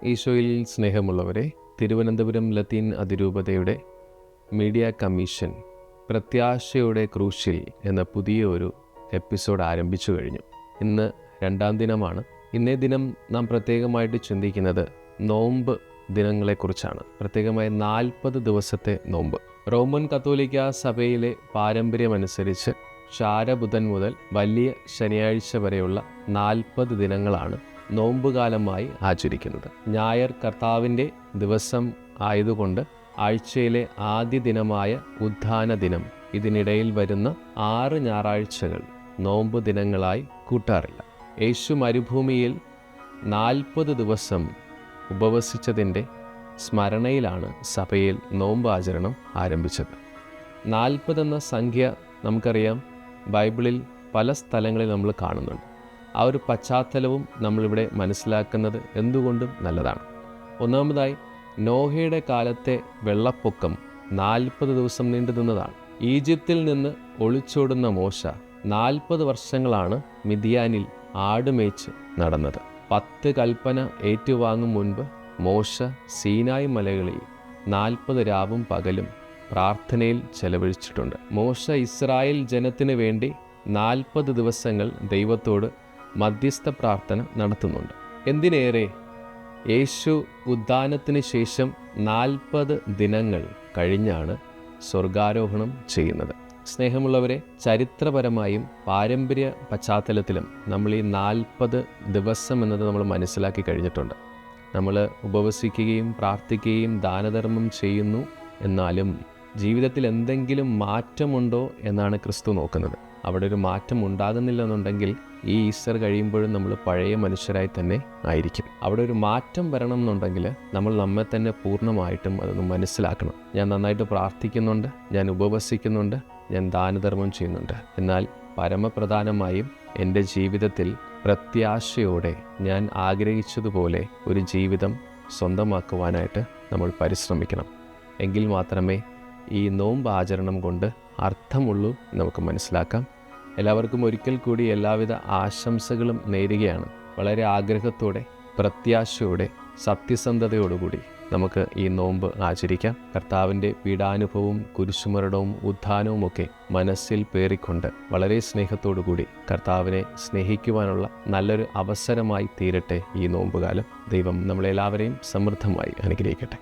ഈശോയിൽ സ്നേഹമുള്ളവരെ, തിരുവനന്തപുരം ലത്തീൻ അതിരൂപതയുടെ മീഡിയ കമ്മീഷൻ പ്രത്യാശയുടെ ക്രൂശിൽ എന്ന പുതിയ ഒരു എപ്പിസോഡ് ആരംഭിച്ചു കഴിഞ്ഞു. ഇന്ന് 2-ാം ദിനമാണ്. ഇന്നേ ദിനം നാം പ്രത്യേകമായിട്ട് ചിന്തിക്കുന്നത് നോമ്പ് ദിനങ്ങളെക്കുറിച്ചാണ്. പ്രത്യേകമായി 40 ദിവസത്തെ നോമ്പ്. റോമൻ കത്തോലിക്ക സഭയിലെ പാരമ്പര്യമനുസരിച്ച് ശാരബുധൻ മുതൽ വലിയ ശനിയാഴ്ച വരെയുള്ള 40 ദിനങ്ങളാണ് നോമ്പുകാലമായി ആചരിക്കുന്നത്. ഞായർ കർത്താവിൻ്റെ ദിവസം ആയതുകൊണ്ട് ആഴ്ചയിലെ ആദ്യ ദിനമായ ഉദ്ധാന ദിനം, ഇതിനിടയിൽ വരുന്ന 6 ഞായറാഴ്ചകൾ നോമ്പ് ദിനങ്ങളായി കൂട്ടാറില്ല. യേശു മരുഭൂമിയിൽ 40 ദിവസം ഉപവസിച്ചതിൻ്റെ സ്മരണയിലാണ് സഭയിൽ നോമ്പ് ആചരണം ആരംഭിച്ചത്. 40 എന്ന സംഖ്യ നമുക്കറിയാം, ബൈബിളിൽ പല സ്ഥലങ്ങളിൽ നമ്മൾ കാണുന്നുണ്ട്. ആ ഒരു പശ്ചാത്തലവും നമ്മളിവിടെ മനസ്സിലാക്കുന്നത് എന്തുകൊണ്ടും നല്ലതാണ്. ഒന്നാമതായി, നോഹയുടെ കാലത്തെ വെള്ളപ്പൊക്കം 40 ദിവസം നീണ്ടു നിന്നതാണ്. ഈജിപ്തിൽ നിന്ന് ഒളിച്ചോടുന്ന മോശ 40 വർഷങ്ങളാണ് മിദ്യാനിൽ ആടുമേച്ച് നടന്നത്. 10 കൽപ്പന ഏറ്റുവാങ്ങും മുൻപ് മോശ സീനായ് മലകളിൽ 40 രാവും പകലും പ്രാർത്ഥനയിൽ ചെലവഴിച്ചിട്ടുണ്ട്. മോശ ഇസ്രായേൽ ജനത്തിനു വേണ്ടി 40 ദിവസങ്ങൾ ദൈവത്തോട് മധ്യസ്ഥ പ്രാർത്ഥന നടത്തുന്നുണ്ട്. എന്തിനേറെ, യേശു ഉദ്ധാനത്തിന് ശേഷം 40 ദിനങ്ങൾ കഴിഞ്ഞാണ് സ്വർഗാരോഹണം ചെയ്യുന്നത്. സ്നേഹമുള്ളവരെ, ചരിത്രപരമായും പാരമ്പര്യ പശ്ചാത്തലത്തിലും നമ്മൾ ഈ 40 ദിവസം എന്നത് നമ്മൾ മനസ്സിലാക്കി കഴിഞ്ഞിട്ടുണ്ട്. നമ്മൾ ഉപവസിക്കുകയും പ്രാർത്ഥിക്കുകയും ദാനധർമ്മം ചെയ്യുന്നു. എന്നാലും ജീവിതത്തിൽ എന്തെങ്കിലും മാറ്റമുണ്ടോ എന്നാണ് ക്രിസ്തു നോക്കുന്നത്. അവിടെ ഒരു മാറ്റം ഉണ്ടാകുന്നില്ല എന്നുണ്ടെങ്കിൽ ഈ ഈസ്റ്റർ കഴിയുമ്പോഴും നമ്മൾ പഴയ മനുഷ്യരായി തന്നെ ആയിരിക്കും. അവിടെ ഒരു മാറ്റം വരണം എന്നുണ്ടെങ്കിൽ നമ്മൾ നമ്മെ തന്നെ പൂർണ്ണമായിട്ടും അതൊന്ന് മനസ്സിലാക്കണം. ഞാൻ നന്നായിട്ട് പ്രാർത്ഥിക്കുന്നുണ്ട്, ഞാൻ ഉപവസിക്കുന്നുണ്ട്, ഞാൻ ദാനധർമ്മം ചെയ്യുന്നുണ്ട്. എന്നാൽ പരമപ്രധാനമായും എൻ്റെ ജീവിതത്തിൽ പ്രത്യാശയോടെ ഞാൻ ആഗ്രഹിച്ചതുപോലെ ഒരു ജീവിതം സ്വന്തമാക്കുവാനായിട്ട് നമ്മൾ പരിശ്രമിക്കണം. എങ്കിൽ മാത്രമേ ഈ നോമ്പ് ആചരണം കൊണ്ട് അർത്ഥമുള്ളൂ നമുക്ക് മനസ്സിലാക്കാം. എല്ലാവർക്കും ഒരിക്കൽ കൂടി എല്ലാവിധ ആശംസകളും നേരുകയാണ്. വളരെ ആഗ്രഹത്തോടെ, പ്രത്യാശയോടെ, സത്യസന്ധതയോടുകൂടി നമുക്ക് ഈ നോമ്പ് ആചരിക്കാം. കർത്താവിൻ്റെ പീഡാനുഭവവും കുരിശുമരണവും ഉത്ഥാനവും ഒക്കെ മനസ്സിൽ പേറിക്കൊണ്ട് വളരെ സ്നേഹത്തോടു കൂടി കർത്താവിനെ സ്നേഹിക്കുവാനുള്ള നല്ലൊരു അവസരമായി തീരട്ടെ ഈ നോമ്പുകാലം. ദൈവം നമ്മളെല്ലാവരെയും സമൃദ്ധമായി അനുഗ്രഹിക്കട്ടെ.